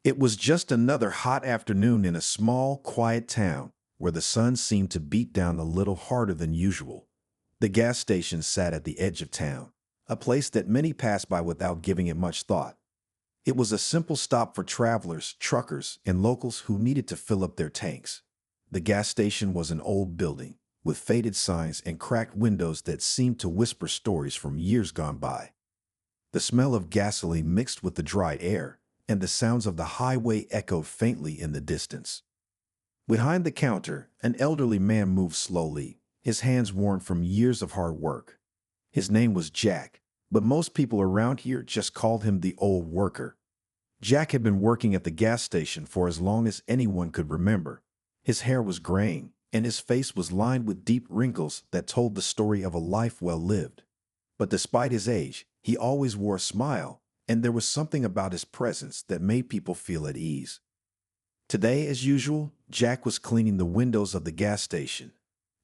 It was just another hot afternoon in a small, quiet town where the sun seemed to beat down a little harder than usual. The gas station sat at the edge of town, a place that many passed by without giving it much thought. It was a simple stop for travelers, truckers, and locals who needed to fill up their tanks. The gas station was an old building with faded signs and cracked windows that seemed to whisper stories from years gone by. The smell of gasoline mixed with the dry air, and the sounds of the highway echoed faintly in the distance. Behind the counter, an elderly man moved slowly, his hands worn from years of hard work. His name was Jack, but most people around here just called him the old worker. Jack had been working at the gas station for as long as anyone could remember. His hair was graying, and his face was lined with deep wrinkles that told the story of a life well lived. But despite his age, he always wore a smile, and there was something about his presence that made people feel at ease. Today, as usual, Jack was cleaning the windows of the gas station.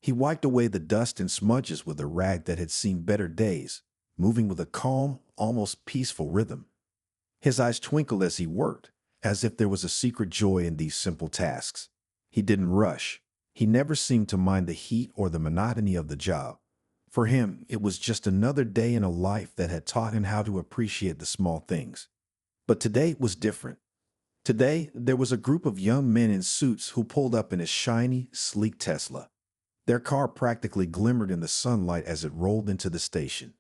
He wiped away the dust and smudges with a rag that had seen better days, moving with a calm, almost peaceful rhythm. His eyes twinkled as he worked, as if there was a secret joy in these simple tasks. He didn't rush. He never seemed to mind the heat or the monotony of the job. For him, it was just another day in a life that had taught him how to appreciate the small things. But today was different. Today, there was a group of young men in suits who pulled up in a shiny, sleek Tesla. Their car practically glimmered in the sunlight as it rolled into the station.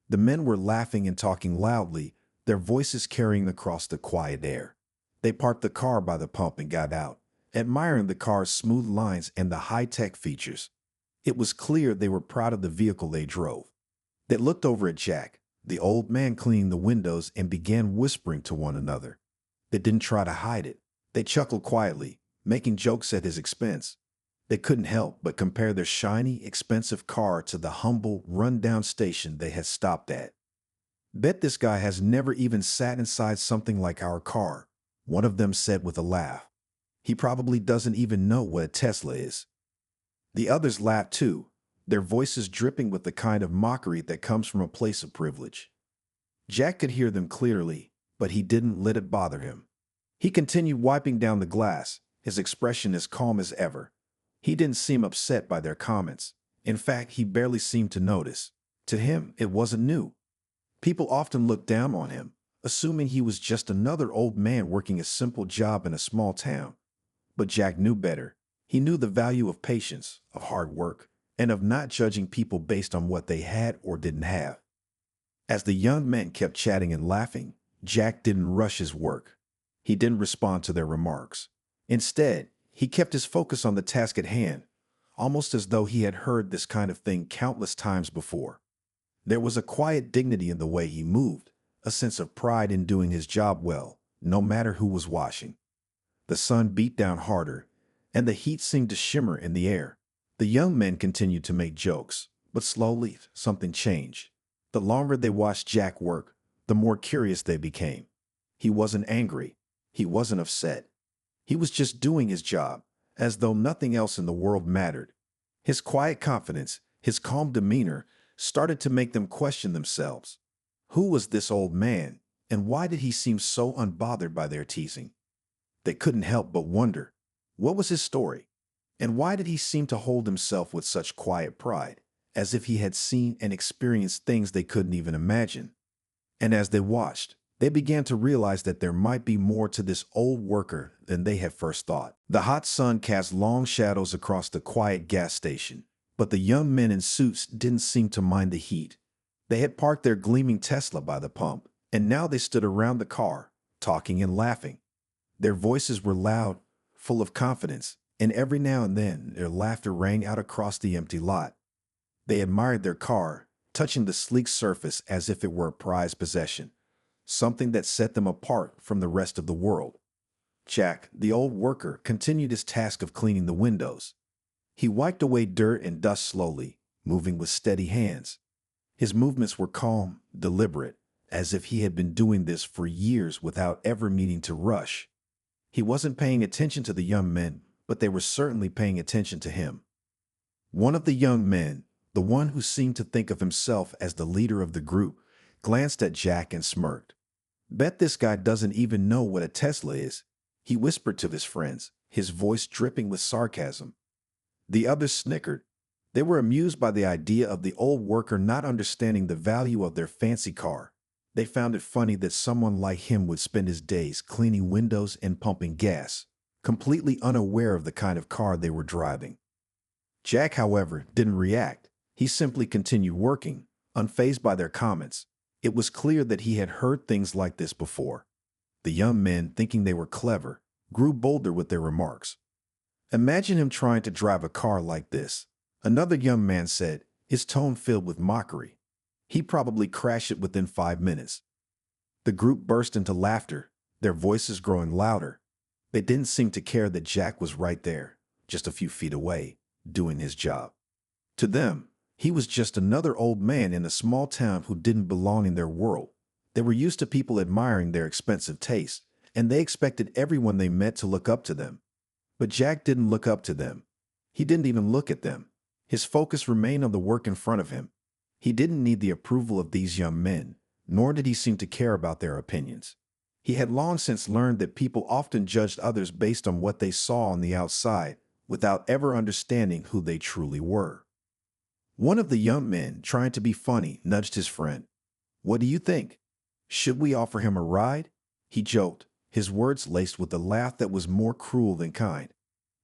The men were laughing and talking loudly, their voices carrying across the quiet air. They parked the car by the pump and got out, admiring the car's smooth lines and the high-tech features. It was clear they were proud of the vehicle they drove. They looked over at Jack, the old man cleaning the windows, and began whispering to one another. They didn't try to hide it. They chuckled quietly, making jokes at his expense. They couldn't help but compare their shiny, expensive car to the humble, run-down station they had stopped at. "Bet this guy has never even sat inside something like our car," one of them said with a laugh. "He probably doesn't even know what a Tesla is." The others laughed too, their voices dripping with the kind of mockery that comes from a place of privilege. Jack could hear them clearly, but he didn't let it bother him. He continued wiping down the glass, his expression as calm as ever. He didn't seem upset by their comments. In fact, he barely seemed to notice. To him, it wasn't new. People often looked down on him, assuming he was just another old man working a simple job in a small town. But Jack knew better. He knew the value of patience, of hard work, and of not judging people based on what they had or didn't have. As the young men kept chatting and laughing, Jack didn't rush his work. He didn't respond to their remarks. Instead, he kept his focus on the task at hand, almost as though he had heard this kind of thing countless times before. There was a quiet dignity in the way he moved, a sense of pride in doing his job well, no matter who was watching. The sun beat down harder, and the heat seemed to shimmer in the air. The young men continued to make jokes, but slowly something changed. The longer they watched Jack work, the more curious they became. He wasn't angry. He wasn't upset. He was just doing his job, as though nothing else in the world mattered. His quiet confidence, his calm demeanor, started to make them question themselves. Who was this old man, and why did he seem so unbothered by their teasing? They couldn't help but wonder, what was his story? And why did he seem to hold himself with such quiet pride, as if he had seen and experienced things they couldn't even imagine? And as they watched, they began to realize that there might be more to this old worker than they had first thought. The hot sun cast long shadows across the quiet gas station, but the young men in suits didn't seem to mind the heat. They had parked their gleaming Tesla by the pump, and now they stood around the car, talking and laughing. Their voices were loud, full of confidence, and every now and then their laughter rang out across the empty lot. They admired their car, touching the sleek surface as if it were a prized possession, something that set them apart from the rest of the world. Jack, the old worker, continued his task of cleaning the windows. He wiped away dirt and dust slowly, moving with steady hands. His movements were calm, deliberate, as if he had been doing this for years without ever meaning to rush. He wasn't paying attention to the young men, but they were certainly paying attention to him. One of the young men, the one who seemed to think of himself as the leader of the group, glanced at Jack and smirked. Bet this guy doesn't even know what a Tesla is, he whispered to his friends, his voice dripping with sarcasm. The others snickered. They were amused by the idea of the old worker not understanding the value of their fancy car. They found it funny that someone like him would spend his days cleaning windows and pumping gas, completely unaware of the kind of car they were driving. Jack, however, didn't react. He simply continued working, unfazed by their comments. It was clear that he had heard things like this before. The young men, thinking they were clever, grew bolder with their remarks. Imagine him trying to drive a car like this, another young man said, his tone filled with mockery. He probably crashed it within 5 minutes. The group burst into laughter, their voices growing louder. They didn't seem to care that Jack was right there, just a few feet away, doing his job. To them, he was just another old man in a small town who didn't belong in their world. They were used to people admiring their expensive taste, and they expected everyone they met to look up to them. But Jack didn't look up to them. He didn't even look at them. His focus remained on the work in front of him. He didn't need the approval of these young men, nor did he seem to care about their opinions. He had long since learned that people often judged others based on what they saw on the outside, without ever understanding who they truly were. One of the young men, trying to be funny, nudged his friend. "What do you think? Should we offer him a ride?" He joked, his words laced with a laugh that was more cruel than kind.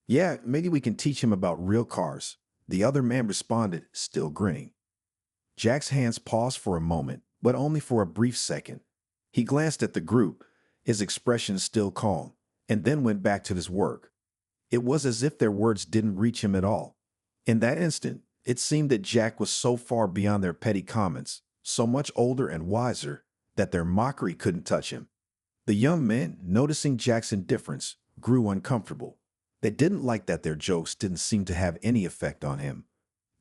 "Yeah, maybe we can teach him about real cars," the other man responded, still grinning. Jack's hands paused for a moment, but only for a brief second. He glanced at the group, his expression still calm, and then went back to his work. It was as if their words didn't reach him at all. In that instant, it seemed that Jack was so far beyond their petty comments, so much older and wiser, that their mockery couldn't touch him. The young men, noticing Jack's indifference, grew uncomfortable. They didn't like that their jokes didn't seem to have any effect on him.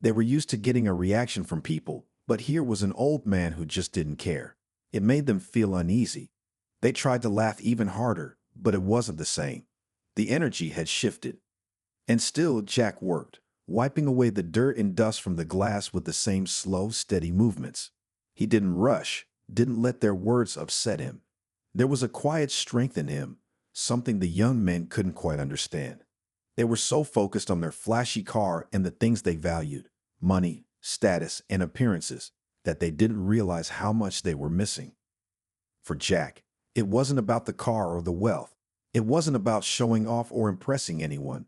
They were used to getting a reaction from people, but here was an old man who just didn't care. It made them feel uneasy. They tried to laugh even harder, but it wasn't the same. The energy had shifted. And still Jack worked, wiping away the dirt and dust from the glass with the same slow, steady movements. He didn't rush, didn't let their words upset him. There was a quiet strength in him, something the young men couldn't quite understand. They were so focused on their flashy car and the things they valued, money, status, and appearances, that they didn't realize how much they were missing. For Jack, it wasn't about the car or the wealth. It wasn't about showing off or impressing anyone.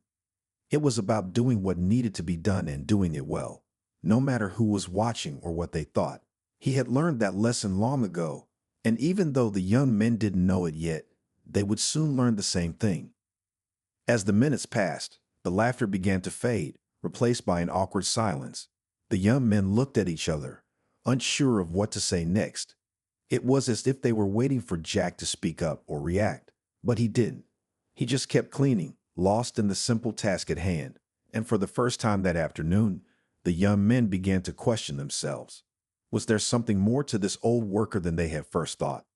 It was about doing what needed to be done and doing it well, no matter who was watching or what they thought. He had learned that lesson long ago, and even though the young men didn't know it yet, they would soon learn the same thing. As the minutes passed, the laughter began to fade, replaced by an awkward silence. The young men looked at each other, unsure of what to say next. It was as if they were waiting for Jack to speak up or react, but he didn't. He just kept cleaning, lost in the simple task at hand, and for the first time that afternoon, the young men began to question themselves. Was there something more to this old worker than they had first thought?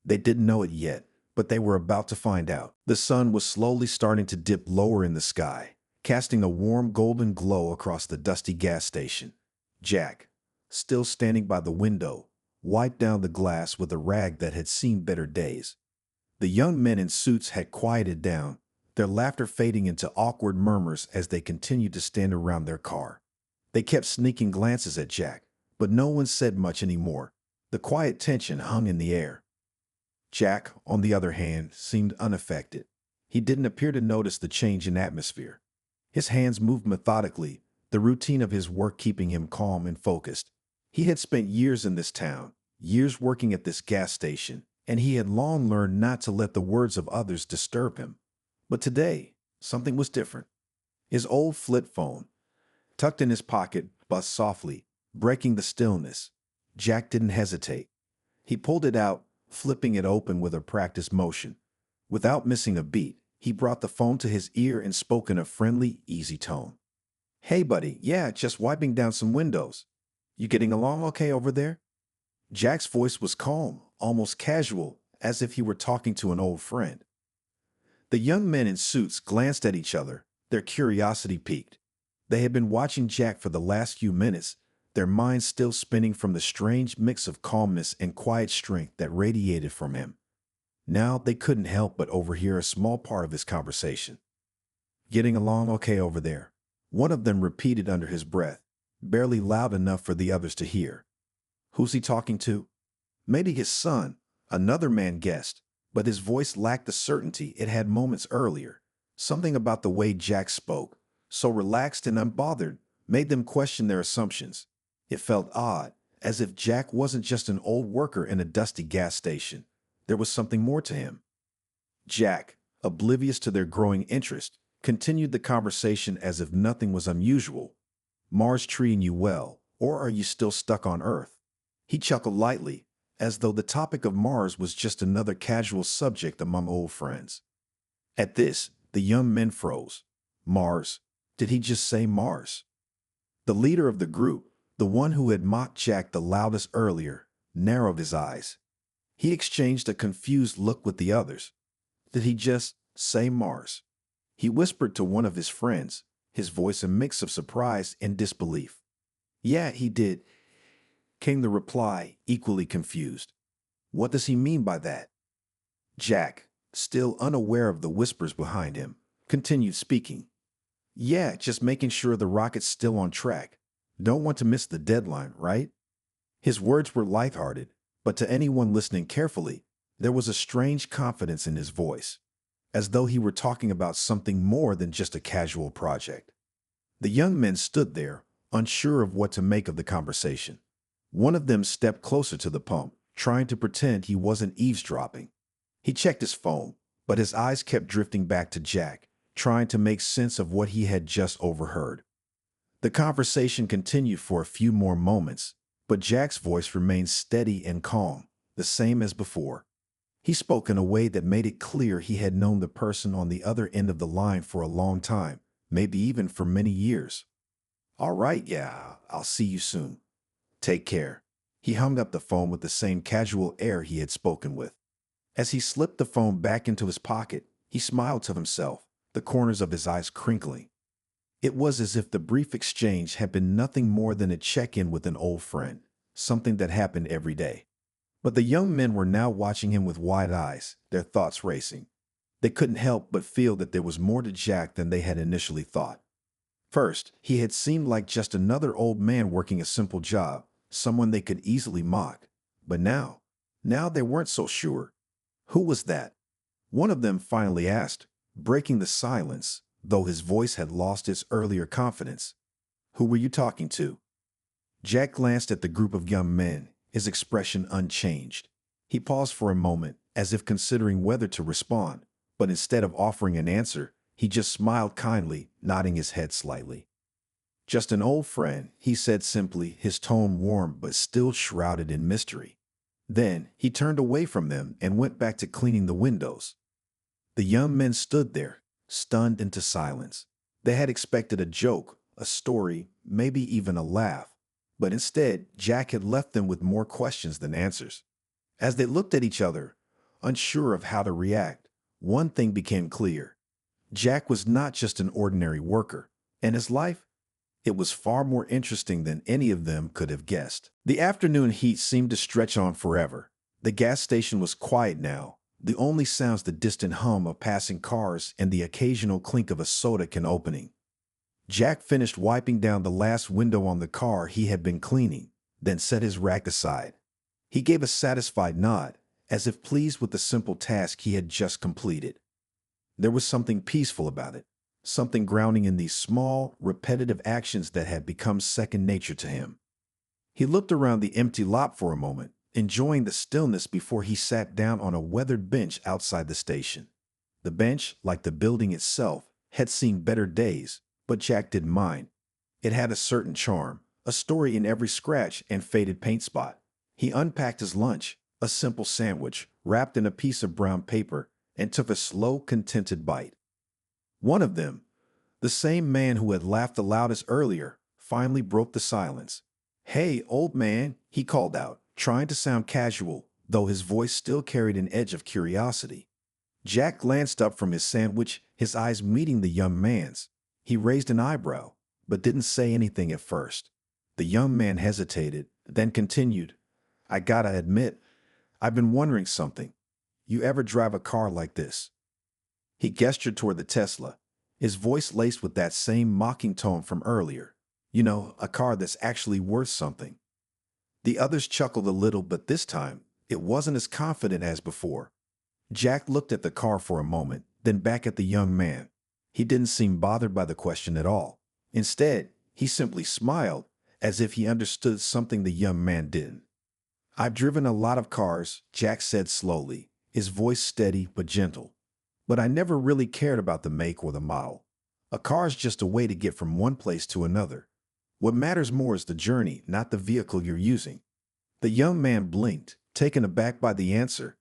They didn't know it yet, but they were about to find out. The sun was slowly starting to dip lower in the sky, casting a warm golden glow across the dusty gas station. Jack, still standing by the window, wiped down the glass with a rag that had seen better days. The young men in suits had quieted down, their laughter fading into awkward murmurs as they continued to stand around their car. They kept sneaking glances at Jack, but no one said much anymore. The quiet tension hung in the air. Jack, on the other hand, seemed unaffected. He didn't appear to notice the change in atmosphere. His hands moved methodically, the routine of his work keeping him calm and focused. He had spent years in this town, years working at this gas station, and he had long learned not to let the words of others disturb him. But today, something was different. His old flip phone, tucked in his pocket, buzzed softly, breaking the stillness. Jack didn't hesitate. He pulled it out, flipping it open with a practiced motion. Without missing a beat, he brought the phone to his ear and spoke in a friendly, easy tone. "Hey, buddy, yeah, just wiping down some windows. You getting along okay over there?" Jack's voice was calm, almost casual, as if he were talking to an old friend. The young men in suits glanced at each other, their curiosity piqued. They had been watching Jack for the last few minutes, their minds still spinning from the strange mix of calmness and quiet strength that radiated from him. Now they couldn't help but overhear a small part of his conversation. "Getting along okay over there?" One of them repeated under his breath, barely loud enough for the others to hear. "Who's he talking to?" "Maybe his son," another man guessed, but his voice lacked the certainty it had moments earlier. Something about the way Jack spoke, so relaxed and unbothered, made them question their assumptions. It felt odd, as if Jack wasn't just an old worker in a dusty gas station. There was something more to him. Jack, oblivious to their growing interest, continued the conversation as if nothing was unusual. "Mars treating you well, or are you still stuck on Earth?" He chuckled lightly, as though the topic of Mars was just another casual subject among old friends. At this, the young men froze. Mars? Did he just say Mars? The leader of the group, the one who had mocked Jack the loudest earlier, narrowed his eyes. He exchanged a confused look with the others. Did he just say Mars? He whispered to one of his friends, his voice a mix of surprise and disbelief. "Yeah, he did," came the reply, equally confused. "What does he mean by that?" Jack, still unaware of the whispers behind him, continued speaking. "Yeah, just making sure the rocket's still on track. Don't want to miss the deadline, right?" His words were lighthearted, but to anyone listening carefully, there was a strange confidence in his voice, as though he were talking about something more than just a casual project. The young men stood there, unsure of what to make of the conversation. One of them stepped closer to the pump, trying to pretend he wasn't eavesdropping. He checked his phone, but his eyes kept drifting back to Jack, trying to make sense of what he had just overheard. The conversation continued for a few more moments, but Jack's voice remained steady and calm, the same as before. He spoke in a way that made it clear he had known the person on the other end of the line for a long time, maybe even for many years. "All right, yeah, I'll see you soon. Take care." He hung up the phone with the same casual air he had spoken with. As he slipped the phone back into his pocket, he smiled to himself, the corners of his eyes crinkling. It was as if the brief exchange had been nothing more than a check-in with an old friend, something that happened every day. But the young men were now watching him with wide eyes, their thoughts racing. They couldn't help but feel that there was more to Jack than they had initially thought. First, he had seemed like just another old man working a simple job, someone they could easily mock. But now they weren't so sure. "Who was that?" one of them finally asked, breaking the silence, though his voice had lost its earlier confidence. "Who were you talking to?" Jack glanced at the group of young men, his expression unchanged. He paused for a moment, as if considering whether to respond, but instead of offering an answer, he just smiled kindly, nodding his head slightly. "Just an old friend," he said simply, his tone warm but still shrouded in mystery. Then he turned away from them and went back to cleaning the windows. The young men stood there, stunned into silence. They had expected a joke, a story, maybe even a laugh. But instead, Jack had left them with more questions than answers. As they looked at each other, unsure of how to react, one thing became clear. Jack was not just an ordinary worker, and his life, it was far more interesting than any of them could have guessed. The afternoon heat seemed to stretch on forever. The gas station was quiet now, the only sounds the distant hum of passing cars and the occasional clink of a soda can opening. Jack finished wiping down the last window on the car he had been cleaning, then set his rack aside. He gave a satisfied nod, as if pleased with the simple task he had just completed. There was something peaceful about it, something grounding in these small, repetitive actions that had become second nature to him. He looked around the empty lot for a moment, enjoying the stillness before he sat down on a weathered bench outside the station. The bench, like the building itself, had seen better days, but Jack didn't mind. It had a certain charm, a story in every scratch and faded paint spot. He unpacked his lunch, a simple sandwich, wrapped in a piece of brown paper, and took a slow, contented bite. One of them, the same man who had laughed the loudest earlier, finally broke the silence. "Hey, old man," he called out, trying to sound casual, though his voice still carried an edge of curiosity. Jack glanced up from his sandwich, his eyes meeting the young man's. He raised an eyebrow, but didn't say anything at first. The young man hesitated, then continued, "I gotta admit, I've been wondering something. you ever drive a car like this?" He gestured toward the Tesla, his voice laced with that same mocking tone from earlier. "You know, a car that's actually worth something." The others chuckled a little, but this time, it wasn't as confident as before. Jack looked at the car for a moment, then back at the young man. He didn't seem bothered by the question at all. Instead, he simply smiled, as if he understood something the young man didn't. "I've driven a lot of cars," Jack said slowly, his voice steady but gentle. "But I never really cared about the make or the model. A car is just a way to get from one place to another. What matters more is the journey, not the vehicle you're using." The young man blinked, taken aback by the answer.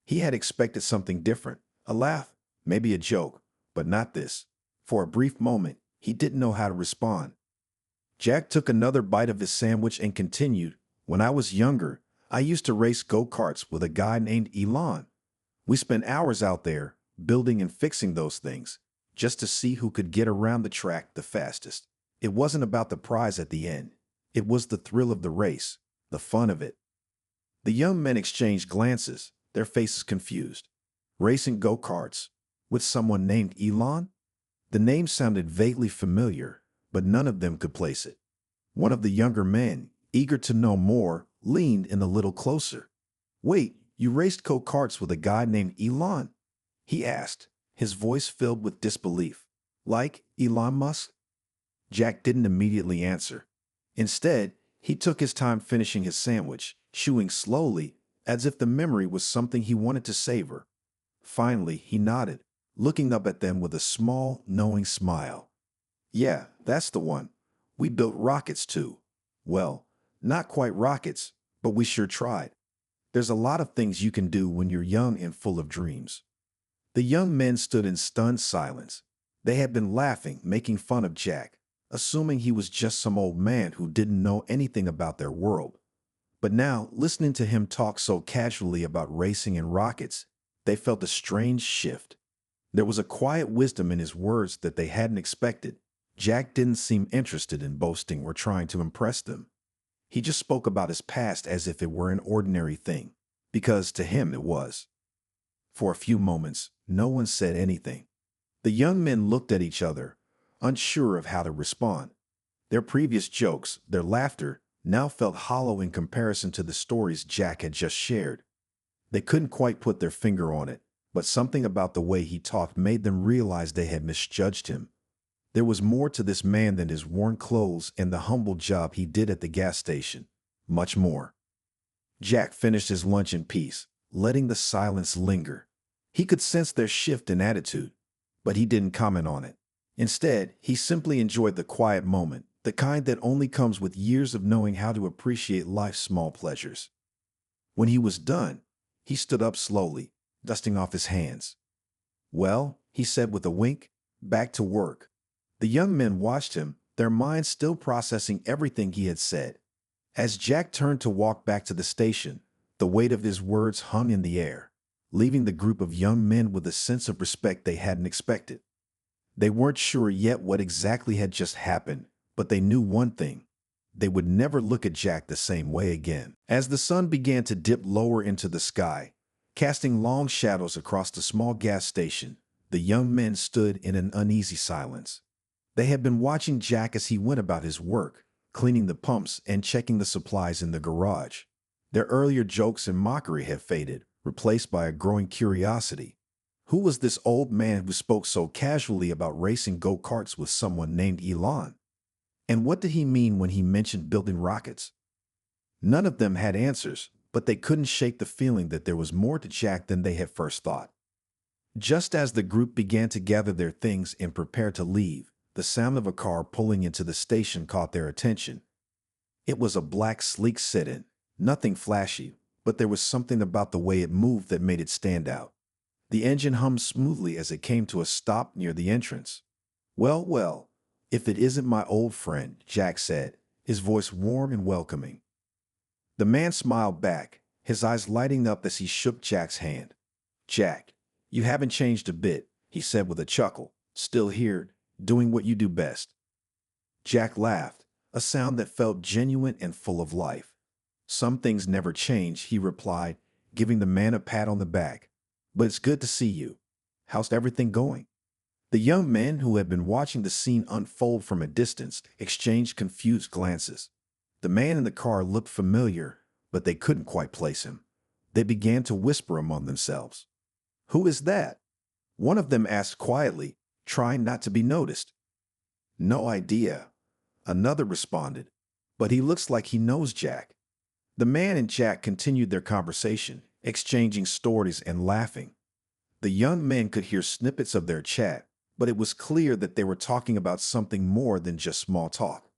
He had expected something different, a laugh, maybe a joke, but not this. For a brief moment, he didn't know how to respond. Jack took another bite of his sandwich and continued, "When I was younger, I used to race go-karts with a guy named Elon. We spent hours out there, building and fixing those things, just to see who could get around the track the fastest. It wasn't about the prize at the end. It was the thrill of the race, the fun of it." The young men exchanged glances, their faces confused. Racing go-karts with someone named Elon? The name sounded vaguely familiar, but none of them could place it. One of the younger men, eager to know more, leaned in a little closer. "Wait, you raced go-karts with a guy named Elon?" he asked, his voice filled with disbelief. "Like Elon Musk?" Jack didn't immediately answer. Instead, he took his time finishing his sandwich, chewing slowly, as if the memory was something he wanted to savor. Finally, he nodded, looking up at them with a small, knowing smile. "Yeah, that's the one. We built rockets too. Well, not quite rockets, but we sure tried. There's a lot of things you can do when you're young and full of dreams." The young men stood in stunned silence. They had been laughing, making fun of Jack, assuming he was just some old man who didn't know anything about their world. But now, listening to him talk so casually about racing and rockets, they felt a strange shift. There was a quiet wisdom in his words that they hadn't expected. Jack didn't seem interested in boasting or trying to impress them. He just spoke about his past as if it were an ordinary thing, because to him it was. For a few moments, no one said anything. The young men looked at each other, unsure of how to respond. Their previous jokes, their laughter, now felt hollow in comparison to the stories Jack had just shared. They couldn't quite put their finger on it, but something about the way he talked made them realize they had misjudged him. There was more to this man than his worn clothes and the humble job he did at the gas station. Much more. Jack finished his lunch in peace, letting the silence linger. He could sense their shift in attitude, but he didn't comment on it. Instead, he simply enjoyed the quiet moment, the kind that only comes with years of knowing how to appreciate life's small pleasures. When he was done, he stood up slowly, dusting off his hands. "Well," he said with a wink, "back to work." The young men watched him, their minds still processing everything he had said. As Jack turned to walk back to the station, the weight of his words hung in the air, leaving the group of young men with a sense of respect they hadn't expected. They weren't sure yet what exactly had just happened, but they knew one thing. They would never look at Jack the same way again. As the sun began to dip lower into the sky, casting long shadows across the small gas station, the young men stood in an uneasy silence. They had been watching Jack as he went about his work, cleaning the pumps and checking the supplies in the garage. Their earlier jokes and mockery had faded, replaced by a growing curiosity. Who was this old man who spoke so casually about racing go-karts with someone named Elon? And what did he mean when he mentioned building rockets? None of them had answers, but they couldn't shake the feeling that there was more to Jack than they had first thought. Just as the group began to gather their things and prepare to leave, the sound of a car pulling into the station caught their attention. It was a black, sleek sit-in, nothing flashy, but there was something about the way it moved that made it stand out. The engine hummed smoothly as it came to a stop near the entrance. "Well, well, if it isn't my old friend," Jack said, his voice warm and welcoming. The man smiled back, his eyes lighting up as he shook Jack's hand. "Jack, you haven't changed a bit," he said with a chuckle, "still here, doing what you do best." Jack laughed, a sound that felt genuine and full of life. "Some things never change," he replied, giving the man a pat on the back. But it's good to see you. How's everything going?" The young men who had been watching the scene unfold from a distance exchanged confused glances. The man in the car looked familiar, but they couldn't quite place him. They began to whisper among themselves. "Who is that?" One of them asked quietly, trying not to be noticed. "No idea," another responded, "but he looks like he knows Jack." The man and Jack continued their conversation, exchanging stories and laughing. The young men could hear snippets of their chat, but it was clear that they were talking about something more than just small talk.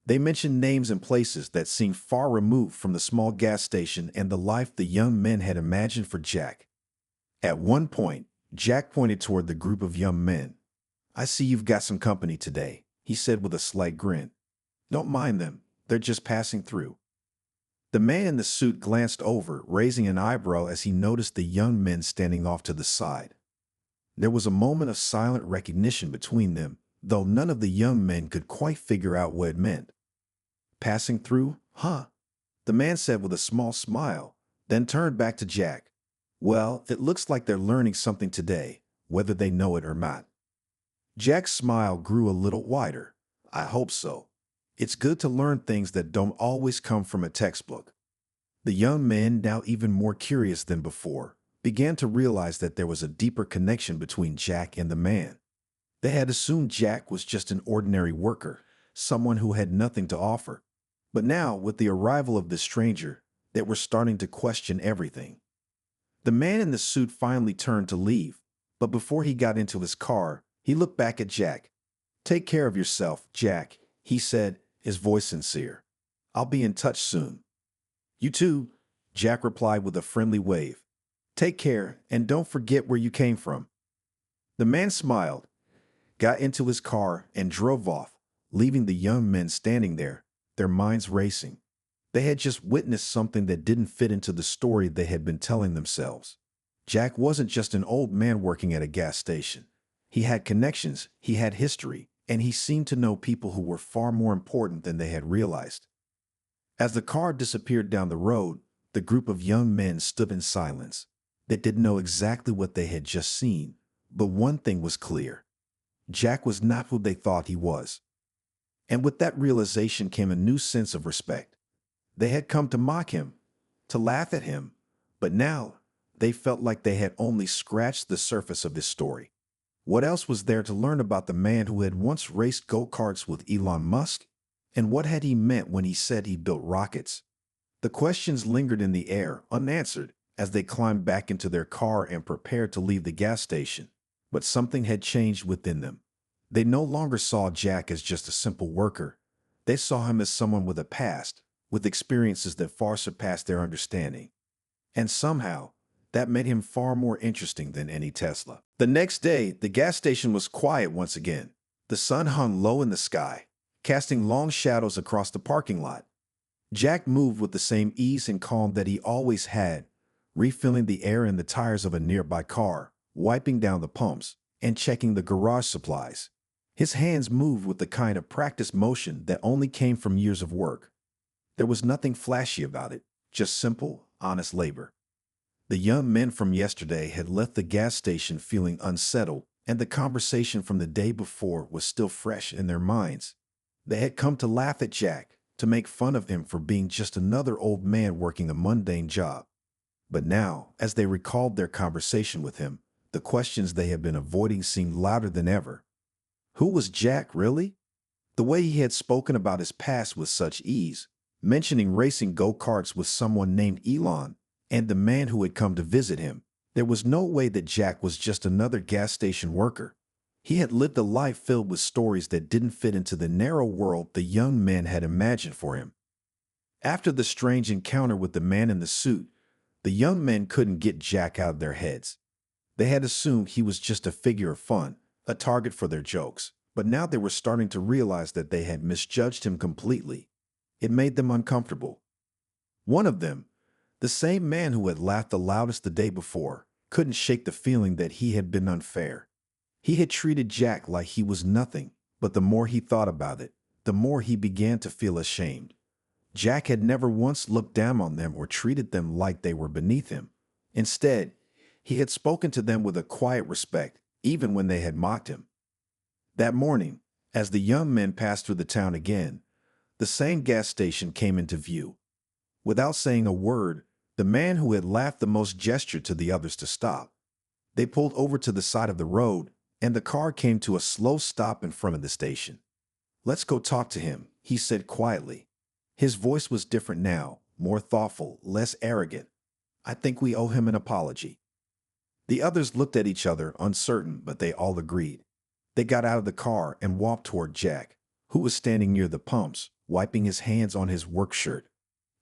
They mentioned names and places that seemed far removed from the small gas station and the life the young men had imagined for Jack. At one point, Jack pointed toward the group of young men. "I see you've got some company today," he said with a slight grin. "Don't mind them, they're just passing through." The man in the suit glanced over, raising an eyebrow as he noticed the young men standing off to the side. There was a moment of silent recognition between them, though none of the young men could quite figure out what it meant. "Passing through, huh?" the man said with a small smile, then turned back to Jack. "Well, it looks like they're learning something today, whether they know it or not." Jack's smile grew a little wider. "I hope so. It's good to learn things that don't always come from a textbook." The young men, now even more curious than before, began to realize that there was a deeper connection between Jack and the man. They had assumed Jack was just an ordinary worker, someone who had nothing to offer. But now, with the arrival of this stranger, they were starting to question everything. The man in the suit finally turned to leave, but before he got into his car, he looked back at Jack. "Take care of yourself, Jack," he said, his voice sincere. "I'll be in touch soon." "You too," Jack replied with a friendly wave. "Take care, and don't forget where you came from." The man smiled, got into his car, and drove off, leaving the young men standing there, their minds racing. They had just witnessed something that didn't fit into the story they had been telling themselves. Jack wasn't just an old man working at a gas station. He had connections, he had history, and he seemed to know people who were far more important than they had realized. As the car disappeared down the road, the group of young men stood in silence. They didn't know exactly what they had just seen, but one thing was clear. Jack was not who they thought he was. And with that realization came a new sense of respect. They had come to mock him, to laugh at him, but now they felt like they had only scratched the surface of his story. What else was there to learn about the man who had once raced go-karts with Elon Musk? And what had he meant when he said he built rockets? The questions lingered in the air, unanswered, as they climbed back into their car and prepared to leave the gas station. But something had changed within them. They no longer saw Jack as just a simple worker. They saw him as someone with a past, with experiences that far surpassed their understanding. And somehow, that made him far more interesting than any Tesla. The next day, the gas station was quiet once again. The sun hung low in the sky, casting long shadows across the parking lot. Jack moved with the same ease and calm that he always had, refilling the air in the tires of a nearby car, wiping down the pumps, and checking the garage supplies. His hands moved with the kind of practiced motion that only came from years of work. There was nothing flashy about it, just simple, honest labor. The young men from yesterday had left the gas station feeling unsettled, and the conversation from the day before was still fresh in their minds. They had come to laugh at Jack, to make fun of him for being just another old man working a mundane job. But now, as they recalled their conversation with him, the questions they had been avoiding seemed louder than ever. Who was Jack, really? The way he had spoken about his past with such ease, mentioning racing go-karts with someone named Elon, and the man who had come to visit him, there was no way that Jack was just another gas station worker. He had lived a life filled with stories that didn't fit into the narrow world the young men had imagined for him. After the strange encounter with the man in the suit, the young men couldn't get Jack out of their heads. They had assumed he was just a figure of fun, a target for their jokes, but now they were starting to realize that they had misjudged him completely. It made them uncomfortable. One of them, the same man who had laughed the loudest the day before, couldn't shake the feeling that he had been unfair. He had treated Jack like he was nothing, but the more he thought about it, the more he began to feel ashamed. Jack had never once looked down on them or treated them like they were beneath him. Instead, He had spoken to them with a quiet respect, even when they had mocked him. That morning, as the young men passed through the town again, the same gas station came into view. Without saying a word, the man who had laughed the most gestured to the others to stop. They pulled over to the side of the road, and the car came to a slow stop in front of the station. "Let's go talk to him," he said quietly. His voice was different now, more thoughtful, less arrogant. "I think we owe him an apology." The others looked at each other, uncertain, but they all agreed. They got out of the car and walked toward Jack, who was standing near the pumps, wiping his hands on his work shirt.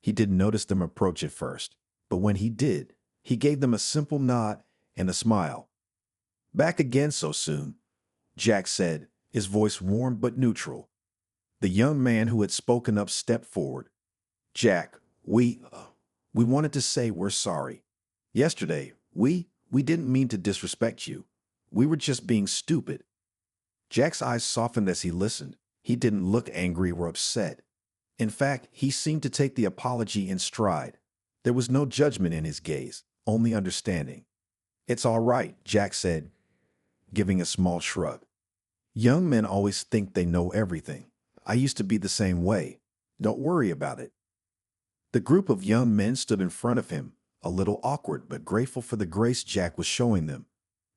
He didn't notice them approach at first, but when he did, he gave them a simple nod and a smile. "Back again so soon," Jack said, his voice warm but neutral. The young man who had spoken up stepped forward. "Jack, we wanted to say we're sorry. Yesterday, we didn't mean to disrespect you. We were just being stupid." Jack's eyes softened as he listened. He didn't look angry or upset. In fact, he seemed to take the apology in stride. There was no judgment in his gaze, only understanding. "It's all right," Jack said, giving a small shrug. "Young men always think they know everything. I used to be the same way. Don't worry about it." The group of young men stood in front of him, a little awkward but grateful for the grace Jack was showing them.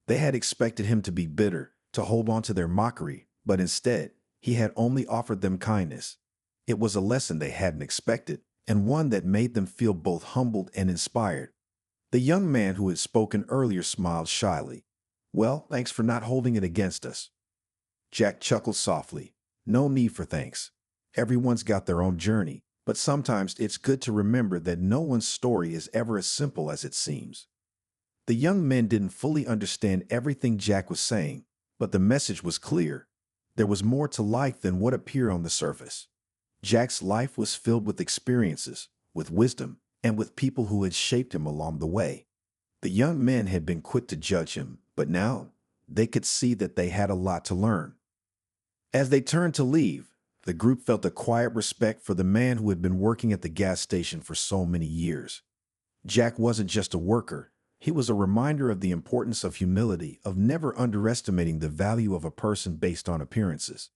They had expected him to be bitter, to hold on to their mockery, but instead, he had only offered them kindness. It was a lesson they hadn't expected, and one that made them feel both humbled and inspired. The young man who had spoken earlier smiled shyly. "Well, thanks for not holding it against us." Jack chuckled softly. "No need for thanks. Everyone's got their own journey, but sometimes it's good to remember that no one's story is ever as simple as it seems." The young men didn't fully understand everything Jack was saying, but the message was clear. There was more to life than what appeared on the surface. Jack's life was filled with experiences, with wisdom, and with people who had shaped him along the way. The young men had been quick to judge him, but now they could see that they had a lot to learn. As they turned to leave, the group felt a quiet respect for the man who had been working at the gas station for so many years. Jack wasn't just a worker. He was a reminder of the importance of humility, of never underestimating the value of a person based on appearances.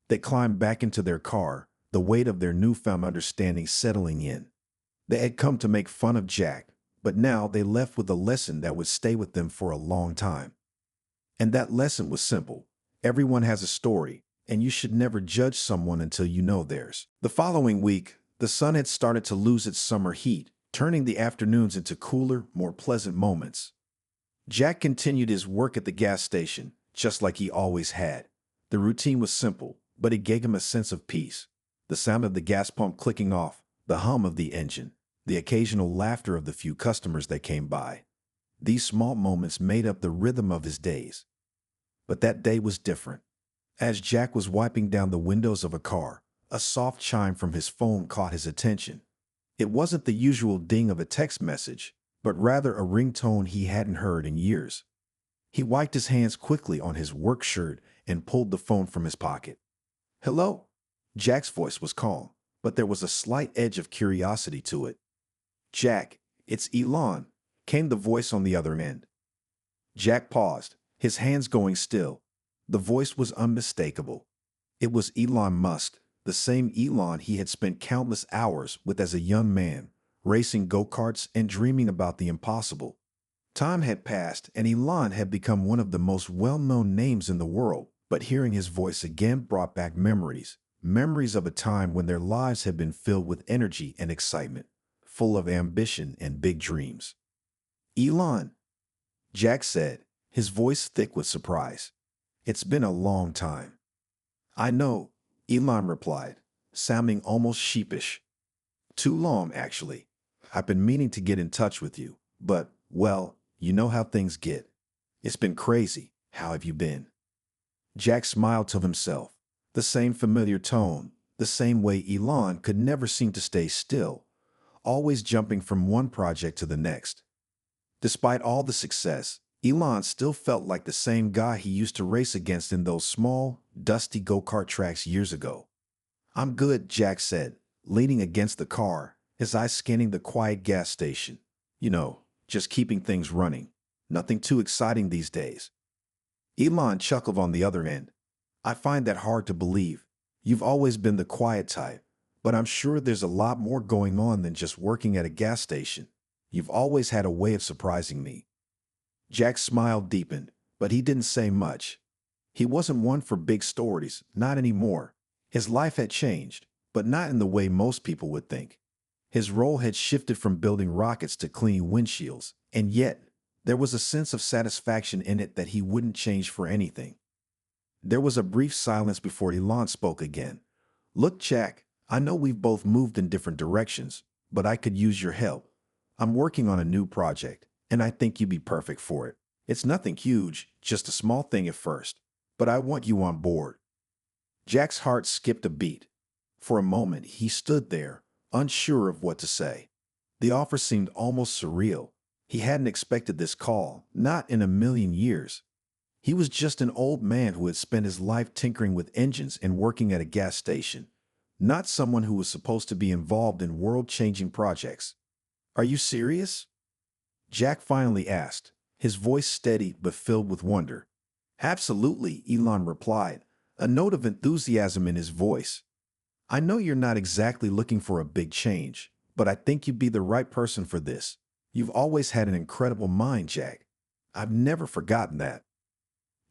They climbed back into their car, the weight of their newfound understanding settling in. They had come to make fun of Jack, but now they left with a lesson that would stay with them for a long time. And that lesson was simple. Everyone has a story, and you should never judge someone until you know theirs. The following week, the sun had started to lose its summer heat, turning the afternoons into cooler, more pleasant moments. Jack continued his work at the gas station, just like he always had. The routine was simple, but it gave him a sense of peace. The sound of the gas pump clicking off, the hum of the engine, the occasional laughter of the few customers that came by. These small moments made up the rhythm of his days. But that day was different. As Jack was wiping down the windows of a car, a soft chime from his phone caught his attention. It wasn't the usual ding of a text message, but rather a ringtone he hadn't heard in years. He wiped his hands quickly on his work shirt and pulled the phone from his pocket. "Hello?" Jack's voice was calm, but there was a slight edge of curiosity to it. "Jack, it's Elon," came the voice on the other end. Jack paused, his hands going still. The voice was unmistakable. It was Elon Musk, the same Elon he had spent countless hours with as a young man, racing go-karts and dreaming about the impossible. Time had passed, and Elon had become one of the most well-known names in the world, but hearing his voice again brought back memories of a time when their lives had been filled with energy and excitement, full of ambition and big dreams. "Elon," Jack said, his voice thick with surprise. "It's been a long time." "I know," Elon replied, sounding almost sheepish. "Too long, actually. I've been meaning to get in touch with you, but, well, you know how things get. It's been crazy. How have you been?" Jack smiled to himself. The same familiar tone, the same way Elon could never seem to stay still, always jumping from one project to the next. Despite all the success, Elon still felt like the same guy he used to race against in those small, dusty go-kart tracks years ago. "I'm good," Jack said, leaning against the car, his eyes scanning the quiet gas station. "You know, just keeping things running." Nothing too exciting these days. Elon chuckled on the other end. I find that hard to believe. You've always been the quiet type, but I'm sure there's a lot more going on than just working at a gas station. You've always had a way of surprising me. Jack's smile deepened, but he didn't say much. He wasn't one for big stories, not anymore. His life had changed, but not in the way most people would think. His role had shifted from building rockets to cleaning windshields, and yet there was a sense of satisfaction in it that he wouldn't change for anything. There was a brief silence before Elon spoke again. Look, Jack, I know we've both moved in different directions, but I could use your help. I'm working on a new project, and I think you'd be perfect for it. It's nothing huge, just a small thing at first, but I want you on board. Jack's heart skipped a beat. For a moment, he stood there, unsure of what to say. The offer seemed almost surreal. He hadn't expected this call, not in a million years. He was just an old man who had spent his life tinkering with engines and working at a gas station, not someone who was supposed to be involved in world-changing projects. Are you serious? Jack finally asked, his voice steady but filled with wonder. Absolutely, Elon replied, a note of enthusiasm in his voice. I know you're not exactly looking for a big change, but I think you'd be the right person for this. You've always had an incredible mind, Jack. I've never forgotten that.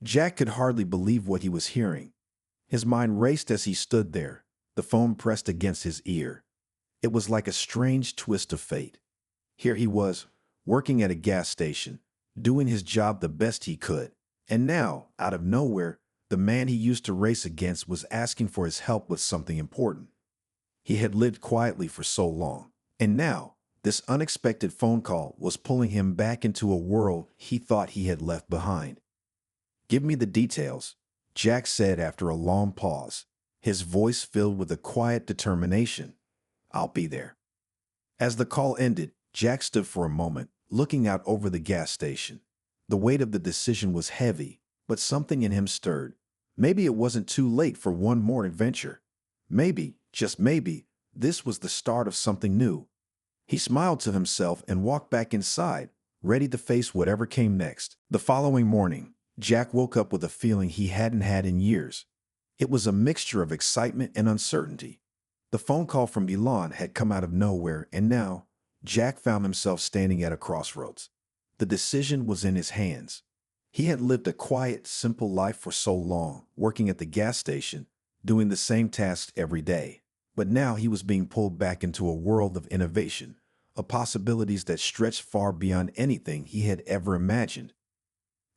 Jack could hardly believe what he was hearing. His mind raced as he stood there, the phone pressed against his ear. It was like a strange twist of fate. Here he was, working at a gas station, doing his job the best he could, and now, out of nowhere, the man he used to race against was asking for his help with something important. He had lived quietly for so long, and now, this unexpected phone call was pulling him back into a world he thought he had left behind. Give me the details, Jack said after a long pause, his voice filled with a quiet determination. I'll be there. As the call ended, Jack stood for a moment, looking out over the gas station. The weight of the decision was heavy, but something in him stirred. Maybe it wasn't too late for one more adventure. Maybe, just maybe, this was the start of something new. He smiled to himself and walked back inside, ready to face whatever came next. The following morning, Jack woke up with a feeling he hadn't had in years. It was a mixture of excitement and uncertainty. The phone call from Elon had come out of nowhere, and now, Jack found himself standing at a crossroads. The decision was in his hands. He had lived a quiet, simple life for so long, working at the gas station, doing the same tasks every day. But now he was being pulled back into a world of innovation, of possibilities that stretched far beyond anything he had ever imagined.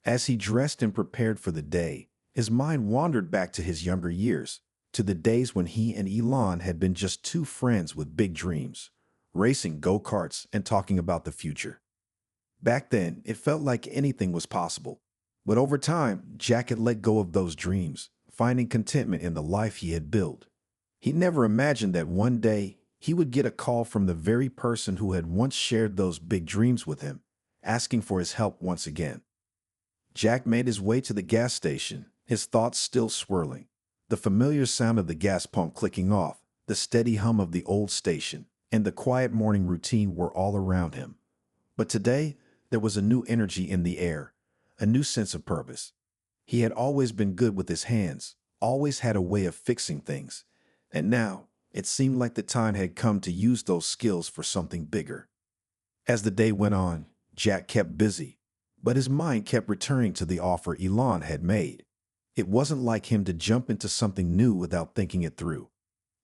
As he dressed and prepared for the day, his mind wandered back to his younger years, to the days when he and Elon had been just two friends with big dreams, racing go-karts and talking about the future. Back then, it felt like anything was possible. But over time, Jack had let go of those dreams, finding contentment in the life he had built. He never imagined that one day he would get a call from the very person who had once shared those big dreams with him, asking for his help once again. Jack made his way to the gas station, his thoughts still swirling. The familiar sound of the gas pump clicking off, the steady hum of the old station, and the quiet morning routine were all around him. But today, there was a new energy in the air, a new sense of purpose. He had always been good with his hands, always had a way of fixing things, and now it seemed like the time had come to use those skills for something bigger. As the day went on, Jack kept busy, but his mind kept returning to the offer Elon had made. It wasn't like him to jump into something new without thinking it through.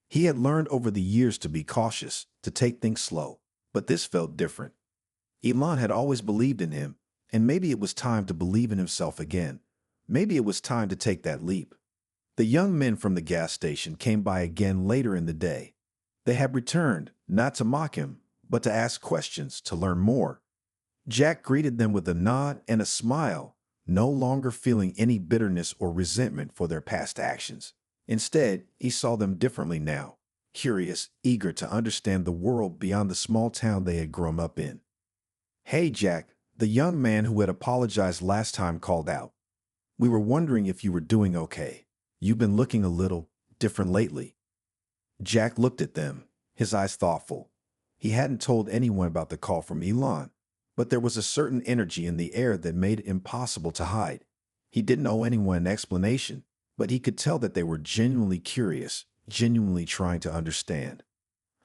He had learned over the years to be cautious, to take things slow, but this felt different. Elon had always believed in him, and maybe it was time to believe in himself again. Maybe it was time to take that leap. The young men from the gas station came by again later in the day. They had returned, not to mock him, but to ask questions, to learn more. Jack greeted them with a nod and a smile, no longer feeling any bitterness or resentment for their past actions. Instead, he saw them differently now, curious, eager to understand the world beyond the small town they had grown up in. Hey, Jack, the young man who had apologized last time called out. We were wondering if you were doing okay. You've been looking a little different lately. Jack looked at them, his eyes thoughtful. He hadn't told anyone about the call from Elon, But there was a certain energy in the air that made it impossible to hide. He didn't owe anyone an explanation, but he could tell that they were genuinely curious, genuinely trying to understand.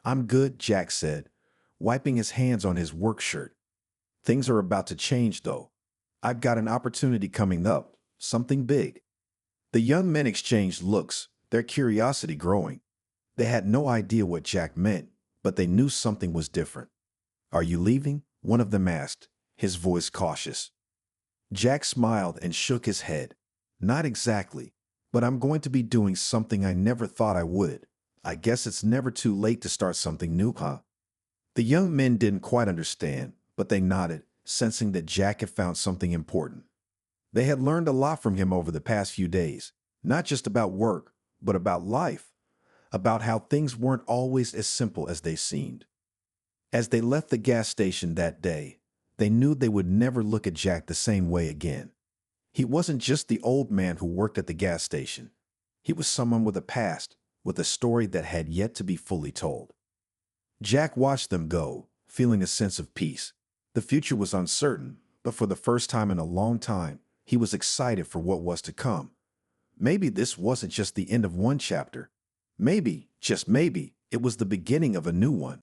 "I'm good," Jack said, wiping his hands on his work shirt. "Things are about to change, though. I've got an opportunity coming up, something big." The young men exchanged looks, their curiosity growing. They had no idea what Jack meant, but they knew something was different. "Are you leaving?" one of them asked, his voice cautious. Jack smiled and shook his head. "Not exactly, but I'm going to be doing something I never thought I would. I guess it's never too late to start something new, huh?" The young men didn't quite understand, but they nodded, sensing that Jack had found something important. They had learned a lot from him over the past few days, not just about work, but about life, about how things weren't always as simple as they seemed. As they left the gas station that day, they knew they would never look at Jack the same way again. He wasn't just the old man who worked at the gas station. He was someone with a past, with a story that had yet to be fully told. Jack watched them go, feeling a sense of peace. The future was uncertain, but for the first time in a long time, he was excited for what was to come. Maybe this wasn't just the end of one chapter. Maybe, just maybe, it was the beginning of a new one.